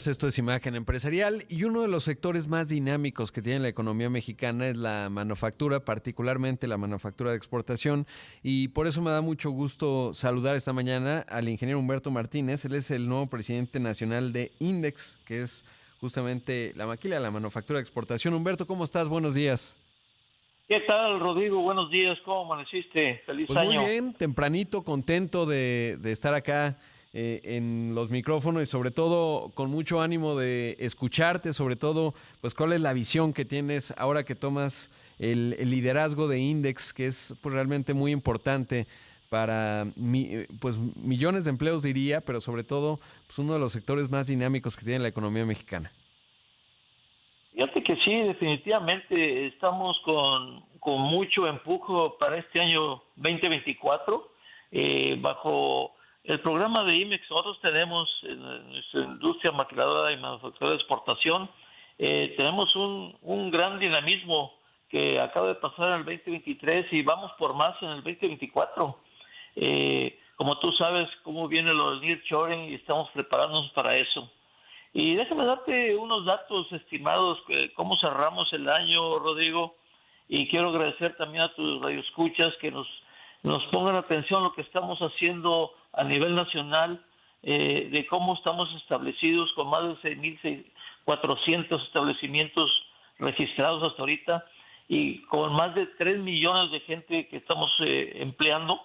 Esto es Imagen Empresarial y uno de los sectores más dinámicos que tiene la economía mexicana es la manufactura, particularmente la manufactura de exportación, y por eso me da mucho gusto saludar esta mañana al ingeniero Humberto Martínez. Él es el nuevo presidente nacional de INDEX, que es justamente la maquila de la manufactura de exportación. Humberto, ¿cómo estás? Buenos días. ¿Qué tal, Rodrigo? Buenos días, ¿cómo amaneciste? Feliz Pues muy año. bien, tempranito, contento de estar acá en los micrófonos y sobre todo con mucho ánimo de escucharte, sobre todo, pues cuál es la visión que tienes ahora que tomas el liderazgo de Index, que es pues realmente muy importante para pues millones de empleos diría, pero sobre todo pues uno de los sectores más dinámicos que tiene la economía mexicana. Fíjate que sí, definitivamente estamos con mucho empujo para este año 2024. Bajo el programa de IMEX, nosotros tenemos en nuestra industria maquiladora y manufactura de exportación, tenemos un gran dinamismo que acaba de pasar en el 2023 y vamos por más en el 2024. Como tú sabes, cómo viene lo del nearshoring y estamos preparándonos para eso. Y déjame darte unos datos estimados, cómo cerramos el año, Rodrigo, y quiero agradecer también a tus radioescuchas que nos pongan atención a lo que estamos haciendo a nivel nacional, de cómo estamos establecidos con más de 6.400 establecimientos registrados hasta ahorita y con más de 3 millones de gente que estamos empleando.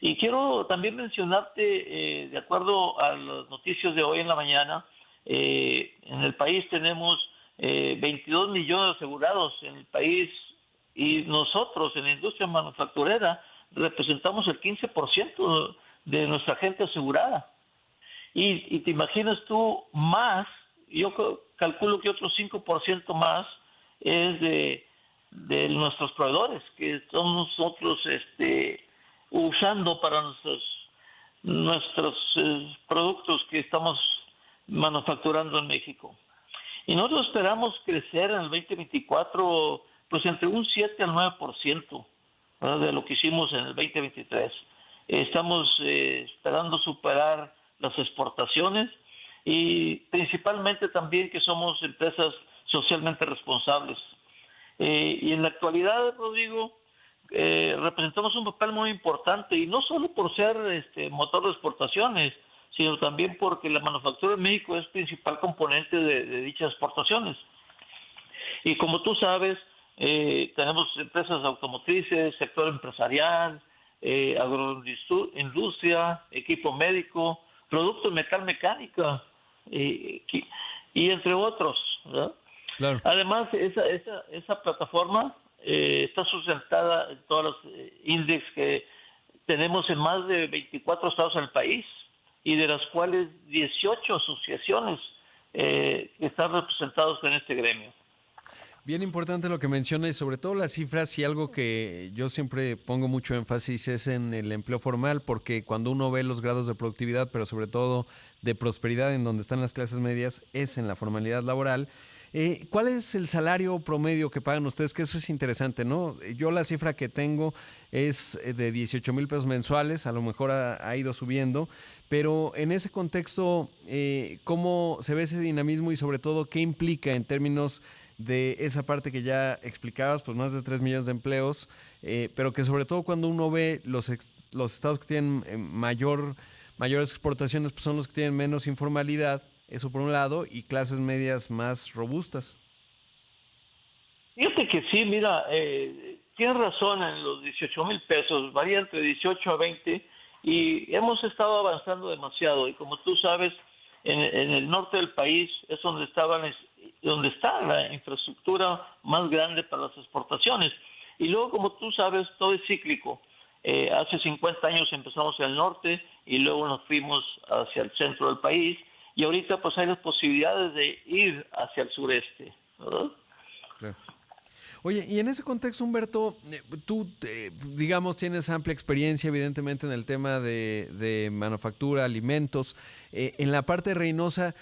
Y quiero también mencionarte, de acuerdo a las noticias de hoy en la mañana, en el país tenemos 22 millones asegurados en el país y nosotros en la industria manufacturera representamos el 15% de nuestra gente asegurada. Y te imaginas tú más, yo calculo que otro 5% más es de nuestros proveedores, que son nosotros usando para nuestros productos que estamos manufacturando en México. Y nosotros esperamos crecer en el 2024 pues entre un 7 al 9%, ¿verdad?, de lo que hicimos en el 2023. Estamos esperando superar las exportaciones y principalmente también que somos empresas socialmente responsables. Y en la actualidad, Rodrigo, representamos un papel muy importante y no solo por ser motor de exportaciones, sino también porque la manufactura en México es principal componente de dichas exportaciones. Y como tú sabes, tenemos empresas automotrices, sector empresarial, agroindustria, equipo médico, productos metal mecánica y entre otros, ¿verdad? Claro. Además, esa plataforma está sustentada en todas las índices que tenemos en más de 24 estados en el país y de las cuales 18 asociaciones están representados en este gremio. Bien importante lo que menciona y sobre todo las cifras, y algo que yo siempre pongo mucho énfasis es en el empleo formal, porque cuando uno ve los grados de productividad, pero sobre todo de prosperidad en donde están las clases medias, es en la formalidad laboral. ¿Cuál es el salario promedio que pagan ustedes? Que eso es interesante, ¿no? Yo la cifra que tengo es de 18,000 pesos mensuales, a lo mejor ha ido subiendo, pero en ese contexto, ¿cómo se ve ese dinamismo y sobre todo qué implica en términos de esa parte que ya explicabas, pues más de 3 millones de empleos, pero que sobre todo cuando uno ve los estados que tienen mayores exportaciones, pues son los que tienen menos informalidad, eso por un lado, y clases medias más robustas. Fíjate que sí, mira, tienes razón en los 18,000 pesos, varía entre 18 a 20 y hemos estado avanzando demasiado y como tú sabes, en el norte del país es donde está la infraestructura más grande para las exportaciones. Y luego, como tú sabes, todo es cíclico. Hace 50 años empezamos en el norte y luego nos fuimos hacia el centro del país y ahorita pues hay las posibilidades de ir hacia el sureste, ¿verdad? Claro. Oye, y en ese contexto, Humberto, tú, digamos, tienes amplia experiencia, evidentemente, en el tema de manufactura, alimentos. En la parte de Reynosa,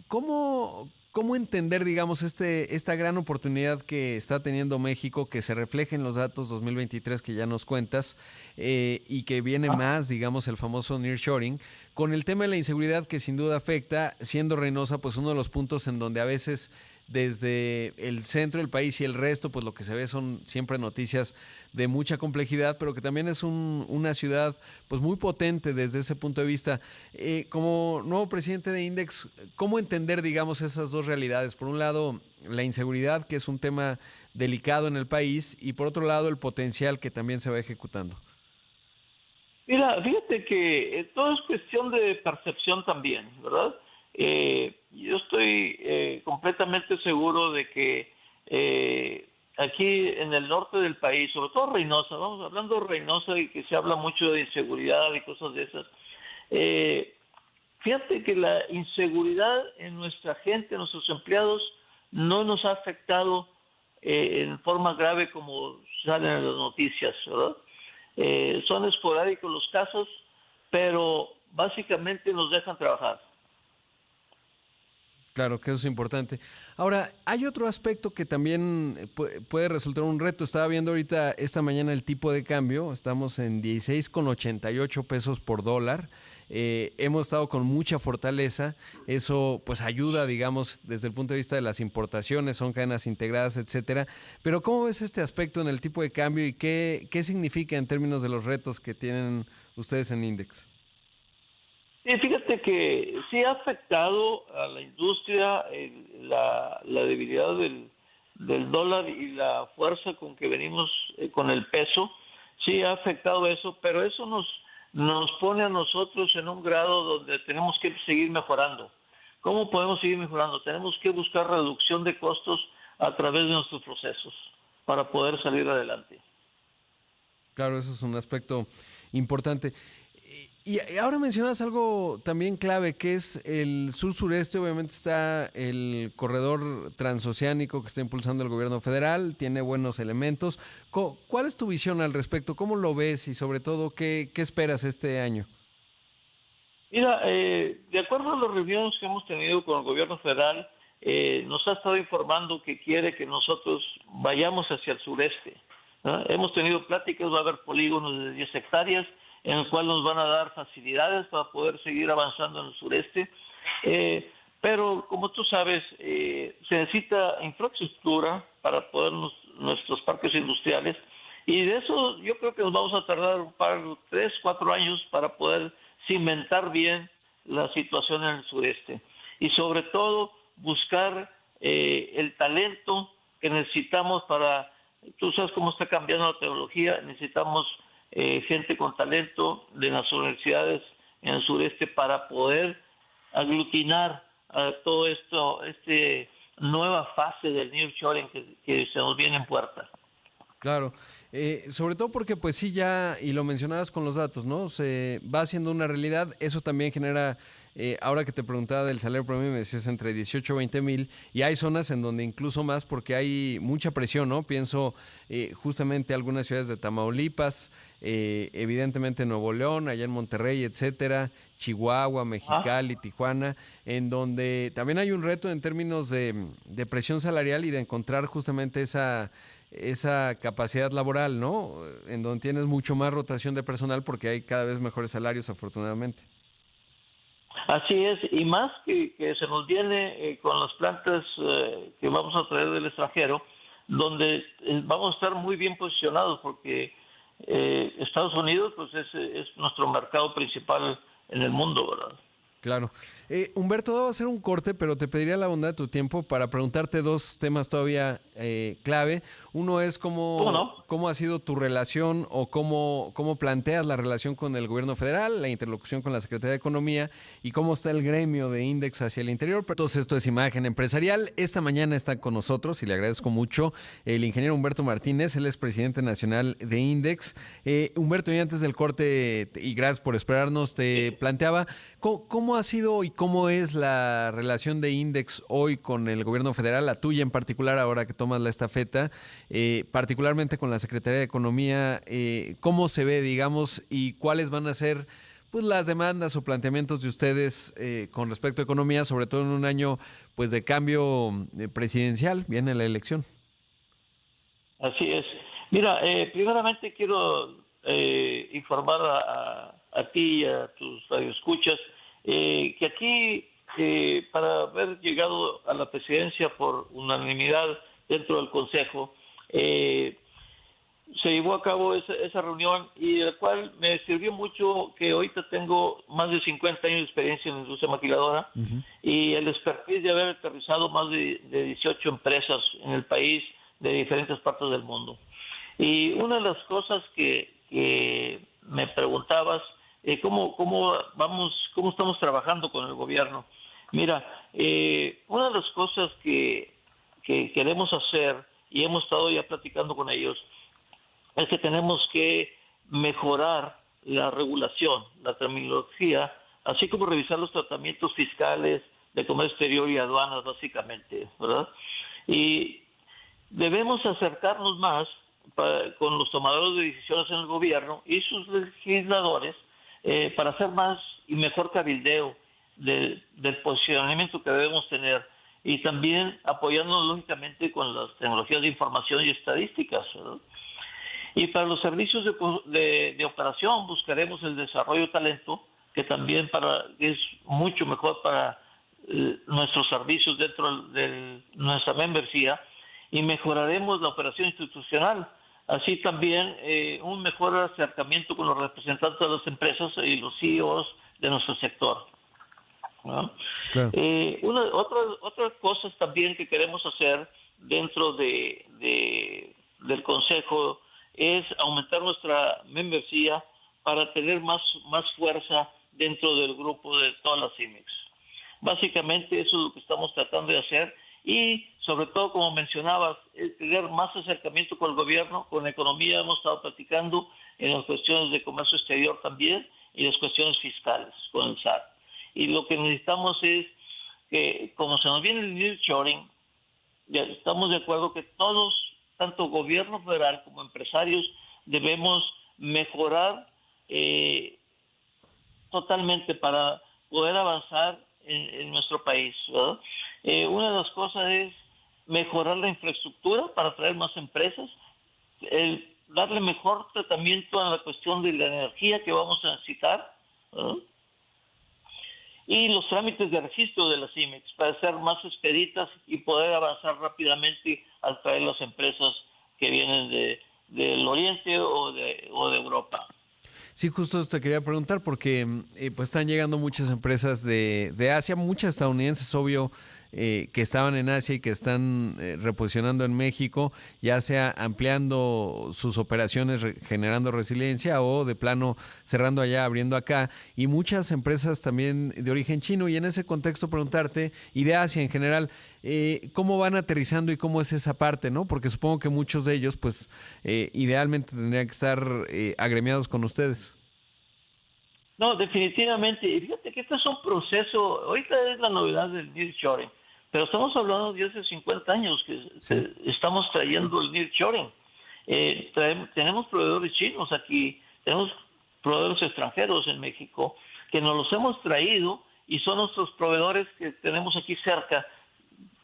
¿cómo ¿Cómo entender, digamos, esta gran oportunidad que está teniendo México, que se refleja en los datos 2023 que ya nos cuentas, y que viene más, digamos, el famoso nearshoring, con el tema de la inseguridad que sin duda afecta, siendo Reynosa pues uno de los puntos en donde a veces desde el centro del país y el resto, pues lo que se ve son siempre noticias de mucha complejidad, pero que también es una ciudad pues muy potente desde ese punto de vista. Como nuevo presidente de Index, ¿cómo entender, digamos, esas dos realidades? Por un lado, la inseguridad, que es un tema delicado en el país, y por otro lado, el potencial que también se va ejecutando. Mira, fíjate que todo es cuestión de percepción también, ¿verdad? Yo estoy completamente seguro de que aquí en el norte del país, sobre todo Reynosa, vamos hablando de Reynosa y que se habla mucho de inseguridad y cosas de esas. Fíjate que la inseguridad en nuestra gente, en nuestros empleados, no nos ha afectado en forma grave como salen en las noticias, ¿verdad? Son esporádicos los casos, pero básicamente nos dejan trabajar. Claro, que eso es importante. Ahora, hay otro aspecto que también puede resultar un reto. Estaba viendo ahorita esta mañana el tipo de cambio. Estamos en 16,88 pesos por dólar. Hemos estado con mucha fortaleza. Eso pues ayuda, digamos, desde el punto de vista de las importaciones, son cadenas integradas, etcétera. Pero ¿cómo ves este aspecto en el tipo de cambio y qué significa en términos de los retos que tienen ustedes en Index? Sí, fíjate que sí ha afectado a la industria la debilidad del dólar y la fuerza con que venimos con el peso. Sí ha afectado eso, pero eso nos pone a nosotros en un grado donde tenemos que seguir mejorando. ¿Cómo podemos seguir mejorando? Tenemos que buscar reducción de costos a través de nuestros procesos para poder salir adelante. Claro, eso es un aspecto importante. Y ahora mencionas algo también clave, que es el sur-sureste. Obviamente está el corredor transoceánico que está impulsando el gobierno federal, tiene buenos elementos. ¿Cuál es tu visión al respecto? ¿Cómo lo ves y sobre todo qué esperas este año? Mira, de acuerdo a las reuniones que hemos tenido con el gobierno federal, nos ha estado informando que quiere que nosotros vayamos hacia el sureste, ¿no? Hemos tenido pláticas, va a haber polígonos de 10 hectáreas, en el cual nos van a dar facilidades para poder seguir avanzando en el sureste. Pero, como tú sabes, se necesita infraestructura para poder nuestros parques industriales, y de eso yo creo que nos vamos a tardar 3, 4 años para poder cimentar bien la situación en el sureste. Y sobre todo, buscar el talento que necesitamos para, tú sabes cómo está cambiando la tecnología, necesitamos gente con talento de las universidades en el sureste para poder aglutinar a todo esto, nueva fase del nearshoring que se nos viene en puerta. Claro, sobre todo porque pues sí ya, y lo mencionabas con los datos, ¿no? Se va haciendo una realidad, eso también genera, ahora que te preguntaba del salario promedio, me decías entre 18 y 20 mil, y hay zonas en donde incluso más porque hay mucha presión, ¿no? Pienso justamente algunas ciudades de Tamaulipas, evidentemente Nuevo León, allá en Monterrey, etcétera, Chihuahua, Mexicali, Tijuana, en donde también hay un reto en términos de presión salarial y de encontrar justamente esa capacidad laboral, ¿no? En donde tienes mucho más rotación de personal porque hay cada vez mejores salarios, afortunadamente. Así es, y más que se nos viene con las plantas que vamos a traer del extranjero, donde vamos a estar muy bien posicionados porque Estados Unidos pues es nuestro mercado principal en el mundo, ¿verdad? Claro. Humberto, debo hacer un corte, pero te pediría la bondad de tu tiempo para preguntarte dos temas todavía clave. Uno es ¿Cómo no? cómo ha sido tu relación o cómo planteas la relación con el gobierno federal, la interlocución con la Secretaría de Economía y cómo está el gremio de Index hacia el interior. Entonces, esto es Imagen Empresarial. Esta mañana está con nosotros y le agradezco mucho el ingeniero Humberto Martínez, él es presidente nacional de Index. Humberto, y antes del corte, y gracias por esperarnos, te planteaba cómo ha sido y cómo es la relación de Index hoy con el gobierno federal, la tuya en particular, ahora que tomas la estafeta, particularmente con la Secretaría de Economía, cómo se ve, digamos, y cuáles van a ser pues las demandas o planteamientos de ustedes con respecto a economía, sobre todo en un año pues de cambio presidencial, viene la elección. Así es. Mira, primeramente quiero informar a ti y a tus radioescuchas que aquí, para haber llegado a la presidencia por unanimidad dentro del Consejo, se llevó a cabo esa reunión y la cual me sirvió mucho que ahorita tengo más de 50 años de experiencia en la industria maquiladora y el expertise de haber aterrizado más de 18 empresas en el país de diferentes partes del mundo. Y una de las cosas que me preguntabas, ¿cómo estamos trabajando con el gobierno? Mira, una de las cosas que queremos hacer y hemos estado ya platicando con ellos es que tenemos que mejorar la regulación, la terminología, así como revisar los tratamientos fiscales de comercio exterior y aduanas, básicamente, ¿verdad? Y debemos acercarnos más con los tomadores de decisiones en el gobierno y sus legisladores para hacer más y mejor cabildeo del posicionamiento que debemos tener y también apoyarnos lógicamente con las tecnologías de información y estadísticas, ¿verdad? Y para los servicios de operación buscaremos el desarrollo de talento, que también es mucho mejor para nuestros servicios dentro de nuestra membresía, y mejoraremos la operación institucional. Así también un mejor acercamiento con los representantes de las empresas y los CEOs de nuestro sector, ¿no? Claro. Otras cosas también que queremos hacer dentro del Consejo es aumentar nuestra membresía para tener más fuerza dentro del grupo de todas las CIMEX. Básicamente eso es lo que estamos tratando de hacer y sobre todo, como mencionabas, tener más acercamiento con el gobierno, con la economía. Hemos estado platicando en las cuestiones de comercio exterior también y las cuestiones fiscales con el SAT. Y lo que necesitamos es que, como se nos viene el nearshoring, ya estamos de acuerdo que todos, tanto gobierno federal como empresarios, debemos mejorar totalmente para poder avanzar en nuestro país, ¿verdad? Una de las cosas es mejorar la infraestructura para atraer más empresas, darle mejor tratamiento a la cuestión de la energía que vamos a necesitar, ¿verdad? Y los trámites de registro de las CIMEX para ser más expeditas y poder avanzar rápidamente al traer las empresas que vienen del Oriente o de Europa. Sí, justo te quería preguntar porque pues están llegando muchas empresas de Asia, muchas estadounidenses, obvio, que estaban en Asia y que están reposicionando en México, ya sea ampliando sus operaciones, generando resiliencia o de plano cerrando allá, abriendo acá, y muchas empresas también de origen chino. Y en ese contexto preguntarte, y de Asia en general, ¿cómo van aterrizando y cómo es esa parte, no? Porque supongo que muchos de ellos, pues, idealmente tendrían que estar agremiados con ustedes. No, definitivamente. Y fíjate que este es un proceso, ahorita es la novedad del nearshoring, pero estamos hablando de hace 50 años que estamos trayendo el nearshoring. Tenemos proveedores chinos aquí, tenemos proveedores extranjeros en México, que nos los hemos traído y son nuestros proveedores que tenemos aquí cerca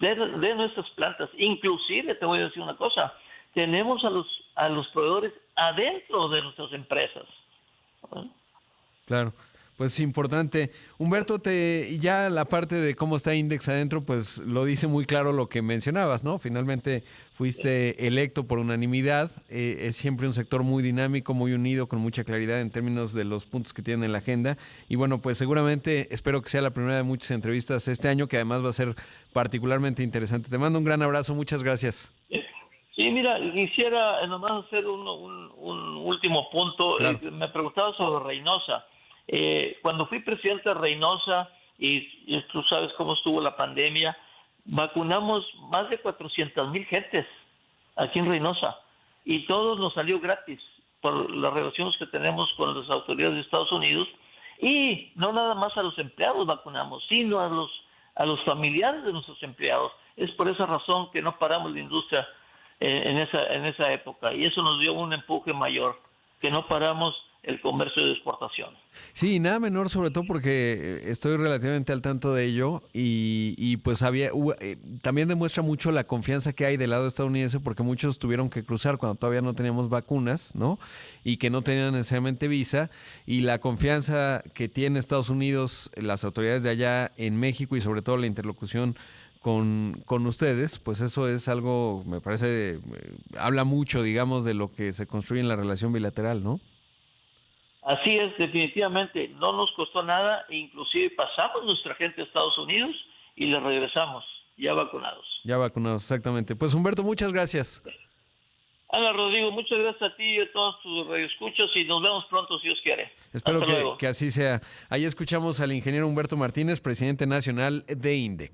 de nuestras plantas. Inclusive, te voy a decir una cosa, tenemos a los proveedores adentro de nuestras empresas, ¿no? Claro, pues importante. Humberto, ya la parte de cómo está Index adentro, pues lo dice muy claro lo que mencionabas, ¿no? Finalmente fuiste electo por unanimidad. Es siempre un sector muy dinámico, muy unido, con mucha claridad en términos de los puntos que tiene en la agenda. Y bueno, pues seguramente espero que sea la primera de muchas entrevistas este año, que además va a ser particularmente interesante. Te mando un gran abrazo, muchas gracias. Sí, mira, quisiera nomás hacer un último punto. Claro. Me preguntaba sobre Reynosa. Cuando fui presidente de Reynosa, y tú sabes cómo estuvo la pandemia, vacunamos más de 400,000 gentes aquí en Reynosa, y todo nos salió gratis por las relaciones que tenemos con las autoridades de Estados Unidos, y no nada más a los empleados vacunamos, sino a los familiares de nuestros empleados. Es por esa razón que no paramos la industria en esa época, y eso nos dio un empuje mayor, que no paramos el comercio de exportación. Sí, nada menor, sobre todo porque estoy relativamente al tanto de ello y pues también demuestra mucho la confianza que hay del lado estadounidense porque muchos tuvieron que cruzar cuando todavía no teníamos vacunas, ¿no? Y que no tenían necesariamente visa y la confianza que tiene Estados Unidos, las autoridades de allá en México y sobre todo la interlocución con ustedes, pues eso es algo, me parece, habla mucho, digamos, de lo que se construye en la relación bilateral, ¿no? Así es, definitivamente, no nos costó nada, inclusive pasamos nuestra gente a Estados Unidos y le regresamos, ya vacunados. Ya vacunados, exactamente. Pues Humberto, muchas gracias. Ana Rodrigo, muchas gracias a ti y a todos tus radioescuchas y nos vemos pronto si Dios quiere. Espero Hasta luego. que así sea. Ahí escuchamos al ingeniero Humberto Martínez, presidente nacional de INDEX.